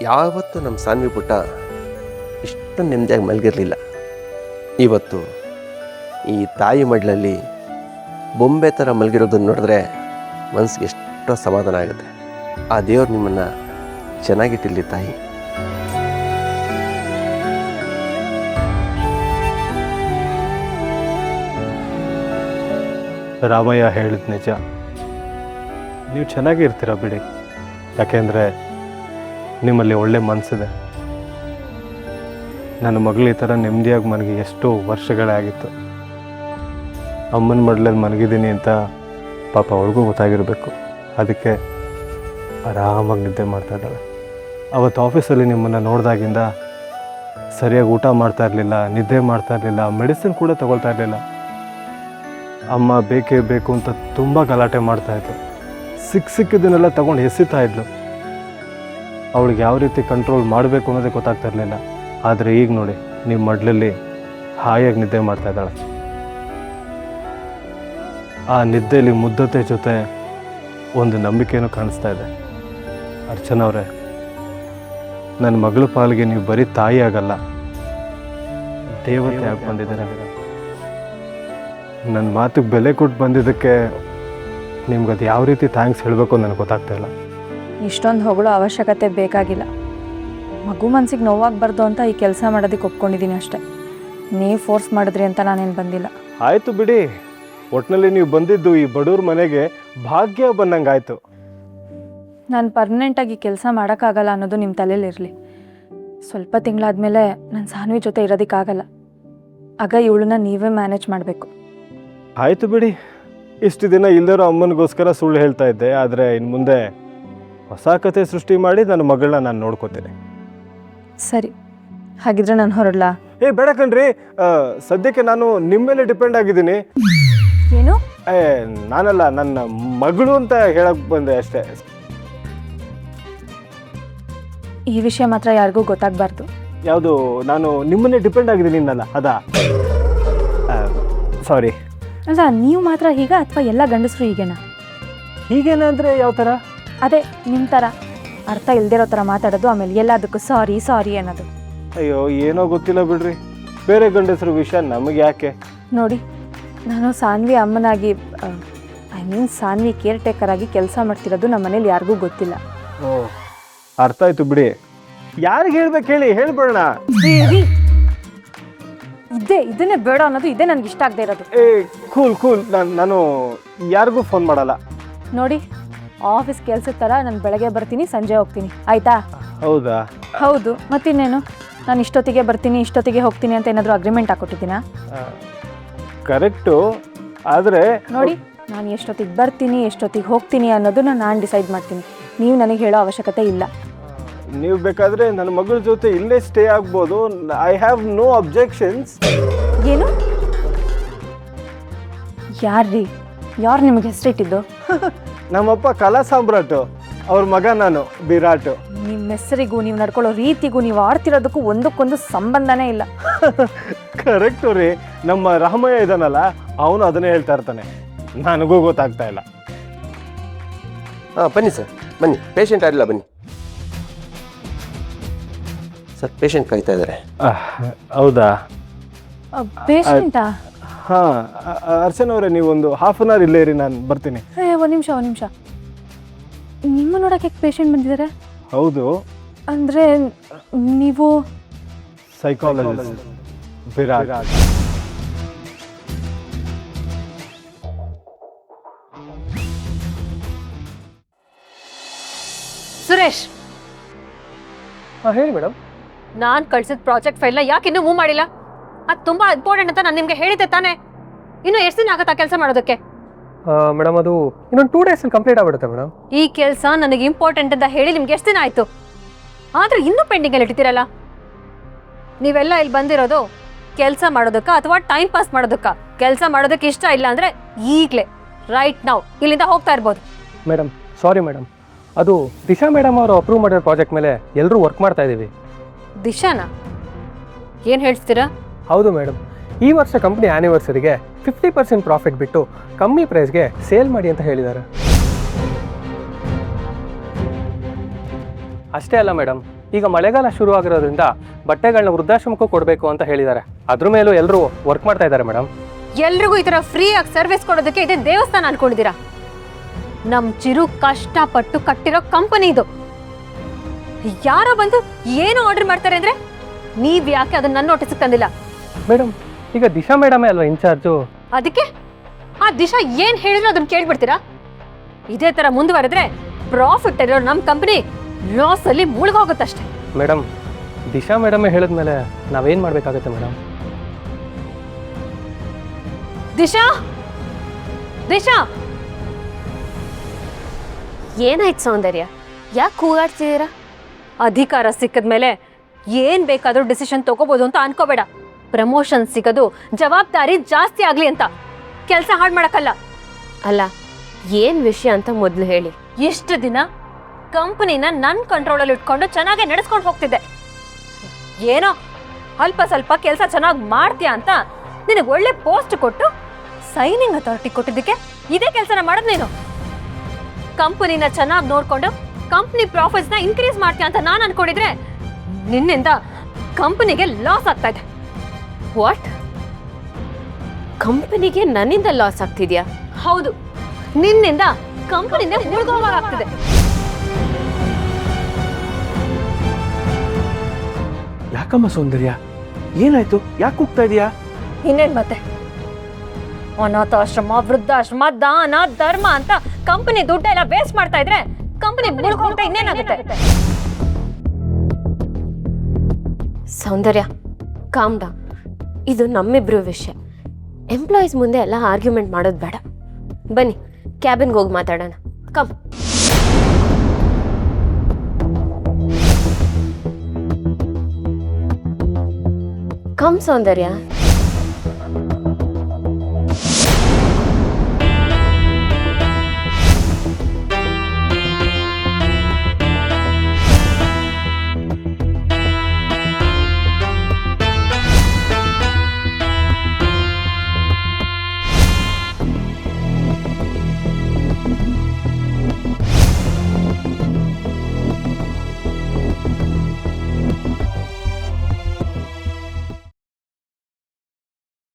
ಯಾವತ್ತೂ ನಮ್ಮ ಸಾನ್ವಿ ಪುಟ್ಟ ಇಷ್ಟು ನೆಮ್ಮದಿಯಾಗಿ ಮಲಗಿರಲಿಲ್ಲ. ಇವತ್ತು ಈ ತಾಯಿ ಮಡ್ಲಲ್ಲಿ ಬೊಂಬೆ ಥರ ಮಲಗಿರೋದನ್ನು ನೋಡಿದ್ರೆ ಮನಸ್ಸಿಗೆ ಎಷ್ಟೋ ಸಮಾಧಾನ ಆಗುತ್ತೆ. ಆ ದೇವ್ರು ನಿಮ್ಮನ್ನು ಚೆನ್ನಾಗಿಟ್ಟಿರಲಿ ತಾಯಿ. ರಾಮಯ್ಯ ಹೇಳಿದ ನಿಜ. ನೀವು ಚೆನ್ನಾಗಿ ಇರ್ತೀರ ಬಿಡಿ, ಯಾಕೆಂದರೆ ನಿಮ್ಮಲ್ಲಿ ಒಳ್ಳೆ ಮನಸ್ಸಿದೆ. ನನ್ನ ಮಗಳು ಈ ಥರ ನೆಮ್ಮದಿಯಾಗಿ ಮನಗಿ ಎಷ್ಟೋ ವರ್ಷಗಳೇ ಆಗಿತ್ತು. ಅಮ್ಮನ ಮಡ್ಲಲ್ಲಿ ಮಲಗಿದ್ದೀನಿ ಅಂತ ಪಾಪ ಅವಳಿಗೂ ಗೊತ್ತಾಗಿರಬೇಕು. ಅದಕ್ಕೆ ಆರಾಮಾಗಿ ನಿದ್ದೆ ಮಾಡ್ತಾ ಇದ್ದಾಳೆ. ಅವತ್ತು ಆಫೀಸಲ್ಲಿ ನಿಮ್ಮನ್ನು ನೋಡಿದಾಗಿಂದ ಸರಿಯಾಗಿ ಊಟ ಮಾಡ್ತಾ ಇರಲಿಲ್ಲ, ನಿದ್ದೆ ಮಾಡ್ತಾ ಇರಲಿಲ್ಲ, ಮೆಡಿಸಿನ್ ಕೂಡ ತಗೊಳ್ತಾ ಇರಲಿಲ್ಲ. ಅಮ್ಮ ಬೇಕೇ ಬೇಕು ಅಂತ ತುಂಬ ಗಲಾಟೆ ಮಾಡ್ತಾಯಿದ್ಲು. ಸಿಕ್ಕಿದ್ದನ್ನೆಲ್ಲ ತಗೊಂಡು ಎಸಿತಾ ಇದ್ಲು. ಅವಳಿಗೆ ಯಾವ ರೀತಿ ಕಂಟ್ರೋಲ್ ಮಾಡಬೇಕು ಅನ್ನೋದೇ ಗೊತ್ತಾಗ್ತಾ ಇರಲಿಲ್ಲ. ಆದರೆ ಈಗ ನೋಡಿ, ನಿಮ್ಮ ಮಡ್ಲಲ್ಲಿ ಹಾಯಾಗಿ ನಿದ್ದೆ ಮಾಡ್ತಾ ಇದ್ದಾಳೆ. ಆ ನಿದ್ದೆಯಲ್ಲಿ ಮುದ್ದತೆ ಜೊತೆ ಒಂದು ನಂಬಿಕೆನೂ ಕಾಣಿಸ್ತಾ ಇದೆ. ಅರ್ಚನಾ ಅವರೇ, ನನ್ನ ಮಗಳ ಪಾಲಿಗೆ ನೀವು ಬರೀ ತಾಯಿ ಆಗಲ್ಲ, ದೇವತೆ ಆಗಿ ಬಂದಿದ್ದೀರ. ನನ್ನ ಮಾತಿಗೆ ಬೆಲೆ ಕೊಟ್ಟು ಬಂದಿದ್ದಕ್ಕೆ ನಿಮ್ಗದು ಯಾವ ರೀತಿ ಥ್ಯಾಂಕ್ಸ್ ಹೇಳಬೇಕು ನನಗೆ ಗೊತ್ತಾಗ್ತಾ ಇಲ್ಲ. ಇಷ್ಟೊಂದು ಹೊಗಳೋ ಅವಶ್ಯಕತೆ ಬೇಕಾಗಿಲ್ಲ. ಮಗು ಮನಸ್ಸಿಗೆ ನೋವಾಗಬಾರ್ದು ಅಂತ ಈ ಕೆಲಸ ಮಾಡೋದಕ್ಕೆ ಒಪ್ಕೊಂಡಿದ್ದೀನಿ ಅಷ್ಟೇ. ನೀವು ಫೋರ್ಸ್ ಮಾಡಿದ್ರಿ ಅಂತ ನಾನೇನು ಬಂದಿಲ್ಲ. ಆಯಿತು ಬಿಡಿ, ಒಟ್ಟಿನಲ್ಲಿ ನೀವು ಬಂದಿದ್ದು ಈ ಬಡವ್ರ ಮನೆಗೆ ಭಾಗ್ಯ ಬಂದಂಗಾಯ್ತು. ನಾನು ಪರ್ಮನೆಂಟಾಗಿ ಕೆಲಸ ಮಾಡೋಕ್ಕಾಗಲ್ಲ ಅನ್ನೋದು ನಿಮ್ಮ ತಲೆಯಲ್ಲಿರಲಿ. ಸ್ವಲ್ಪ ತಿಂಗಳಾದಮೇಲೆ ನಾನು ಸಾನ್ವಿ ಜೊತೆ ಇರೋದಕ್ಕಾಗಲ್ಲ. ಆಗ ಇವಳನ್ನ ನೀವೇ ಮ್ಯಾನೇಜ್ ಮಾಡಬೇಕು. ಆಯಿತು ಬಿಡಿ, ಇಷ್ಟು ದಿನ ಇಲ್ಲದಿರೋ ಅಮ್ಮನಿಗೋಸ್ಕರ ಸುಳ್ಳು ಹೇಳ್ತಾ ಇದ್ದೆ. ಆದರೆ ಇನ್ನು ಮುಂದೆ ಹೊಸ ಕತೆ ಸೃಷ್ಟಿ ಮಾಡಿ ನನ್ನ ಮಗಳನ್ನ ನಾನು ನೋಡ್ಕೋತೀನಿ. ಸರಿ, ಹಾಗಿದ್ರೆ ನಾನು ಹೊರಡ್ಲಾ? ಬೇಡ ಕಣ್ರಿ, ಸದ್ಯಕ್ಕೆ ನಾನು ನಿಮ್ಮ ಮೇಲೆ ಡಿಪೆಂಡ್ ಆಗಿದ್ದೀನಿ. ಏನು? ನಾನಲ್ಲ, ನನ್ನ ಮಗಳು ಅಂತ ಹೇಳಕ್ ಬಂದೆ ಅಷ್ಟೇ. ಈ ವಿಷಯ ಮಾತ್ರ ಯಾರಿಗೂ ಗೊತ್ತಾಗಬಾರ್ದು. ಯಾವುದು? ನಾನು ನಿಮ್ಮನ್ನೇ ಡಿಪೆಂಡ್ ಆಗಿದ್ದೀನಿ ಅನ್ನಲ್ಲ, ಅದಾ? ಸಾರಿ. ಅಲ್ಲ, ನೀವು ಮಾತ್ರ ಹೀಗ ಅಥವಾ ಎಲ್ಲ ಗಂಡಸರು ಹೀಗೇನಾ? ಹೀಗೇನಂದ್ರೆ ಯಾವ ಥರ? ಅದೇ ನಿಮ್ಮ ಥರ ಅರ್ಥ ಇಲ್ದಿರೋ ಥರ ಮಾತಾಡೋದು, ಆಮೇಲೆ ಎಲ್ಲದಕ್ಕೂ ಸಾರಿ ಸಾರಿ ಅನ್ನೋದು. ಅಯ್ಯೋ, ಏನೋ ಗೊತ್ತಿಲ್ಲ ಬಿಡ್ರಿ. ಬೇರೆ ಗಂಡಸರ ವಿಷಯ ನಮಗೆ ಯಾಕೆ? ನೋಡಿ, ನಾನು ಸಾನ್ವಿ ಅಮ್ಮನಾಗಿ, I mean Sanvi caretaker ಆಗಿ ಕೆಲಸ ಮಾಡ್ತಿರೋದು ನಮ್ಮ ಮನೇಲಿ ಯಾರಿಗೂ ಗೊತ್ತಿಲ್ಲ. ಓ, ಅರ್ಥ ಆಯ್ತು ಬಿಡಿ. ಯಾರಿಗೆ ಹೇಳ್ಬೇಕು ಹೇಳಿ, ಹೇಳ್ಬೇಡ. ಇದನ್ನೇ ಬೇಡ ಅನ್ನೋದು, ಇದೇ ನನಗೆ ಇಷ್ಟ ಆಗದೆ ಇರೋದು. ಕೂಲ್. ನಾನು ಯಾರಿಗೂ ಫೋನ್ ಮಾಡಲ್ಲ. ನೋಡಿ, ಆಫೀಸ್ ಕೆಲ್ಸದ ಥರ ನಾನು ಬೆಳಗ್ಗೆ ಬರ್ತೀನಿ, ಸಂಜೆ ಹೋಗ್ತೀನಿ, ಆಯ್ತಾ? ಹೌದಾ? ಹೌದು, ಮತ್ತಿನ್ನೇನು? ನಾನು ಇಷ್ಟೊತ್ತಿಗೆ ಬರ್ತೀನಿ, ಇಷ್ಟೊತ್ತಿಗೆ ಹೋಗ್ತೀನಿ ಅಂತ ಏನಾದರೂ ಅಗ್ರಿಮೆಂಟ್ ಹಾಕೊಟ್ಟಿದ್ದೀನಾ? ಕರೆಕ್ಟು. ಆದರೆ ನೋಡಿ, ನಾನು ಎಷ್ಟೊತ್ತಿಗೆ ಬರ್ತೀನಿ, ಎಷ್ಟೊತ್ತಿಗೆ ಹೋಗ್ತೀನಿ ಅನ್ನೋದನ್ನ ನಾನು ಡಿಸೈಡ್ ಮಾಡ್ತೀನಿ. ನೀವು ನನಗೆ ಹೇಳೋ ಅವಶ್ಯಕತೆ ಇಲ್ಲ. ನೀವು ಬೇಕಾದರೆ ನನ್ನ ಮಗಳ ಜೊತೆ ಇಲ್ಲೇ ಸ್ಟೇ ಆಗ್ಬೋದು. I have no objections. ಏನು? ಯಾರು ನಿಮಗೆ ಹೆಸರಿಟ್ಟಿದ್ದು? ನಮ್ಮಪ್ಪ ಕಲಾ ಸಾಮ್ರಾಟು, ಅವ್ರ ಮಗ ನಾನು ವಿರಾಟು. ನಿಮ್ಮ ಹೆಸರಿಗೂ ನೀವು ನಡ್ಕೊಳ್ಳೋ ರೀತಿಗೂ ನೀವು ಆಡ್ತಿರೋದಕ್ಕೂ ಒಂದಕ್ಕೊಂದು ಸಂಬಂಧನೇ ಇಲ್ಲ. ಕರೆಕ್ಟು ರೀ. ನಮ್ಮ ರಾಮಯ್ಯ ಇದಾನಲ್ಲ, ಅವನು ಅದನ್ನೇ ಹೇಳ್ತಾ ಇರ್ತಾನೆ. ನನಗೂ ಗೊತ್ತಾಗ್ತಾ ಇಲ್ಲ. ಬನ್ನಿ ಸರ್, ಬನ್ನಿ. ಪೇಷಂಟ್ ಆಗಿಲ್ಲ, ಬನ್ನಿ ಸರ್. ಪೇಷಂಟ್ ಕಾಯ್ತಾ ಇದ್ದಾರೆ. ಹೌದಾ? ಪೇಷಂಟಾ? ಹಾಂ, ಅರ್ಚನಾ ಅವರೇ, ನೀವೊಂದು ಹಾಫ್ ಅನ್ ಅವರ್ ಇಲ್ಲೇ ಇರಿ, ನಾನು ಬರ್ತೀನಿ. ಒಂದು ನಿಮಿಷ. ನಿಮ್ಮ ನೋಡೋಕೆ ಪೇಷಂಟ್ ಬಂದಿದ್ದಾರೆ? ಹೌದು. ಅಂದರೆ ನೀವು ಸೈಕಾಲಜಿಸ್ಟ್ ವಿರಾಟ್. ಸುರೇಶ್, ಹೇಳಿ ಮೇಡಮ್. ನಾನು ಕಳ್ಸಿದ ಪ್ರಾಜೆಕ್ಟ್ ಫೈಲ್ನ ಯಾಕೆ ಇನ್ನೂ ಮೂವ್ ಮಾಡಿಲ್ಲ? ಅದು ತುಂಬಾ ಇಂಪಾರ್ಟೆಂಟ್ ಅಂತ ನಾನು ನಿಮಗೆ ಹೇಳಿದ್ದೆ ತಾನೇ. ಇನ್ನು ಎಷ್ಟು ದಿನ ಆಗುತ್ತಾ ಕೆಲಸ ಮಾಡೋದಕ್ಕೆ? ಮೇಡಮ್, ಅದು ಇನ್ನೊಂದು 2 ಡೇಸಲ್ಲಿ ಕಂಪ್ಲೀಟ್ ಆಗ್ಬಿಡುತ್ತೆ ಮೇಡಮ್. ಈ ಕೆಲಸ ನನಗೆ ಇಂಪಾರ್ಟೆಂಟ್ ಅಂತ ಹೇಳಿ ನಿಮ್ಗೆ ಎಷ್ಟು ದಿನ ಆಯ್ತು? ಆದ್ರೆ ಇನ್ನೂ ಪೆಂಡಿಂಗಲ್ಲಿ ಇಟ್ಟಿದ್ದೀರಲ್ಲ. ನೀವೆಲ್ಲ ಇಲ್ಲಿ ಬಂದಿರೋದು ಕೆಲಸ ಮಾಡೋದಕ್ಕ ಅಥವಾ ಟೈಮ್ ಪಾಸ್ ಮಾಡೋದಕ್ಕ? ಕೆಲಸ ಮಾಡೋದಕ್ಕೆ ಇಷ್ಟ ಇಲ್ಲ ಅಂದ್ರೆ ಈಗಲೇ ರೈಟ್ ನೌ ಇಲ್ಲಿಂದ ಹೋಗ್ತಾ ಇರ್ಬೋದು. ಮೇಡಮ್, ಸಾರಿ ಮೇಡಮ್, ಅದು ದಿಶಾ ಮೇಡಮ್ ಅವರು ಅಪ್ರೂವ್ ಮಾಡಿರೋ ಪ್ರಾಜೆಕ್ಟ್ ಮೇಲೆ ಎಲ್ಲರೂ ವರ್ಕ್ ಮಾಡ್ತಾ ಇದ್ದೀವಿ. ದಿಶಾನಾ? ಏನು ಹೇಳ್ತೀರಾ? ಹೌದು ಮೇಡಮ್, ಈ ವರ್ಷ ಕಂಪ್ನಿ ಆ್ಯನಿವರ್ಸರಿಗೆ 50% ಪ್ರಾಫಿಟ್ ಬಿಟ್ಟು ಕಮ್ಮಿ ಪ್ರೈಸ್ಗೆ ಸೇಲ್ ಮಾಡಿ ಅಂತ ಹೇಳಿದ್ದಾರೆ. ಅಷ್ಟೇ ಅಲ್ಲ ಮೇಡಮ್, ಈಗ ಮಳೆಗಾಲ ಶುರು ಆಗಿರೋದ್ರಿಂದ ಬಟ್ಟೆಗಳನ್ನ ವೃದ್ಧಾಶ್ರಮಕ್ಕೂ ಕೊಡಬೇಕು ಅಂತ ಹೇಳಿದ್ದಾರೆ. ಅದ್ರ ಮೇಲೂ ಎಲ್ಲರೂ ವರ್ಕ್ ಮಾಡ್ತಾ ಇದ್ದಾರೆ ಮೇಡಮ್. ಎಲ್ರಿಗೂ ಈ ಥರ ಫ್ರೀ ಆಗಿ ಸರ್ವಿಸ್ ಕೊಡೋದಕ್ಕೆ ಇದೇ ದೇವಸ್ಥಾನ ಅನ್ಕೊಂಡಿದ್ದೀರಾ? ನಮ್ ಚಿರು ಕಷ್ಟಪಟ್ಟು ಕಟ್ಟಿರೋ ಕಂಪನಿ ಇದು. ಯಾರೋ ಬಂದು ಏನು ಆರ್ಡರ್ ಮಾಡ್ತಾರೆ ಅಂದ್ರೆ ನೀವ್ ಯಾಕೆ ಅದನ್ನ ನನ್ನ ನೋಟಿಸ್ ತಂದಿಲ್ಲ? ಮೇಡಮ್, ಈಗ ದಿಶಾ ಮೇಡಮೇ ಅಲ್ವಾ ಇನ್ಚಾರ್ಜು? ಅದಕ್ಕೆ ಆ ದಿಶಾ ಏನ್ ಹೇಳಿದ್ರು ಅದನ್ನ ಕೇಳ್ಬಿಡ್ತೀರಾ? ಇದೇ ತರ ಮುಂದುವರೆದ್ರೆ ಪ್ರಾಫಿಟ್ ಇರೋ ನಮ್ ಕಂಪನಿ ಲಾಸ್ ಅಲ್ಲಿ ಮುಳುಗೋಗುತ್ತಷ್ಟೇ. ಮೇಡಮ್, ದಿಶಾ ಮೇಡಮೇ ಹೇಳಿದ್ಮೇಲೆ ನಾವೇನು ಮಾಡಬೇಕಾಗತ್ತೆ ಮೇಡಮ್? ದಿಶಾ, ದಿಶಾ, ಏನಾಯ್ತು ಸೌಂದರ್ಯ? ಯಾಕೆ ಕೂಗಾಡ್ತಿದ್ದೀರಾ? ಅಧಿಕಾರ ಸಿಕ್ಕದ್ಮೇಲೆ ಏನ್ ಬೇಕಾದ್ರೂ ಡಿಸಿಷನ್ ತಗೋಬಹುದು ಅಂತ ಅನ್ಕೋಬೇಡ. ಪ್ರಮೋಷನ್ ಸಿಗೋದು ಜವಾಬ್ದಾರಿ ಜಾಸ್ತಿ ಆಗ್ಲಿ ಅಂತ, ಕೆಲಸ ಹಾಳು ಮಾಡಕ್ಕಲ್ಲ. ಅಲ್ಲ, ಏನು ವಿಷಯ ಅಂತ ಮೊದಲು ಹೇಳಿ. ಇಷ್ಟು ದಿನ ಕಂಪನಿನ ನನ್ನ ಕಂಟ್ರೋಲಲ್ಲಿ ಇಟ್ಕೊಂಡು ಚೆನ್ನಾಗಿ ನಡೆಸ್ಕೊಂಡು ಹೋಗ್ತಿದ್ದೆ. ಏನೋ ಅಲ್ಪ ಸ್ವಲ್ಪ ಕೆಲಸ ಚೆನ್ನಾಗಿ ಮಾಡ್ತೀಯಾ ಅಂತ ನಿನಗೆ ಒಳ್ಳೆ ಪೋಸ್ಟ್ ಕೊಟ್ಟು ಸೈನಿಂಗ್ ಅಥಾರಿಟಿ ಕೊಟ್ಟಿದ್ದಕ್ಕೆ ಇದೇ ಕೆಲಸನ ಮಾಡೋದು ನೀನು. ಕಂಪನಿನ ಚೆನ್ನಾಗಿ ನೋಡ್ಕೊಂಡು ಕಂಪ್ನಿ ಪ್ರಾಫಿಟ್ಸ್ನ ಇನ್ಕ್ರೀಸ್ ಮಾಡ್ತೀಯ ಅಂತ ನಾನು ಅನ್ಕೊಂಡಿದ್ರೆ ನಿನ್ನಿಂದ ಕಂಪನಿಗೆ ಲಾಸ್ ಆಗ್ತಾ ಇದೆ. ವಾಟ್? ಕಂಪನಿಗೆ ನನ್ನಿಂದ ಲಾಸ್ ಆಗ್ತಿದ್ಯಾ? ಹೌದು, ನಿನ್ನಿಂದ ಕಂಪನಿನೇ ಮುಳುಗೋವಾಗ್ತಿದೆ. ಯಾಕಮ್ಮ ಸೌಂದರ್ಯ, ಏನಾಯ್ತು? ಯಾಕೆ ಹೋಗ್ತಾ ಇದೀಯಾ? ಇನ್ನೇನ್ ಮತ್ತೆ, ಅನಾಥಾಶ್ರಮ, ವೃದ್ಧಾಶ್ರಮ, ದಾನ, ಧರ್ಮ ಅಂತ ಕಂಪನಿ ದುಡ್ಡೆಲ್ಲ ವೇಸ್ಟ್ ಮಾಡ್ತಾ ಇದ್ರೆ ಕಂಪನಿ ಮುಳುಗೋಗ್ತಾ ಇನ್ನೇನಾಗುತ್ತೆ? ಸೌಂದರ್ಯ, ಕಾಮ್ ಡೌನ್. ಇದು ನಮ್ಮಿಬ್ರು ವಿಷಯ. ಎಂಪ್ಲಾಯೀಸ್ ಮುಂದೆ ಎಲ್ಲ ಆರ್ಗ್ಯುಮೆಂಟ್ ಮಾಡೋದು ಬೇಡ. ಬನ್ನಿ, ಕ್ಯಾಬಿನ್ಗೆ ಹೋಗಿ ಮಾತಾಡೋಣ. ಕಮ್. ಕಮ್ ಸೌಂದರ್ಯ.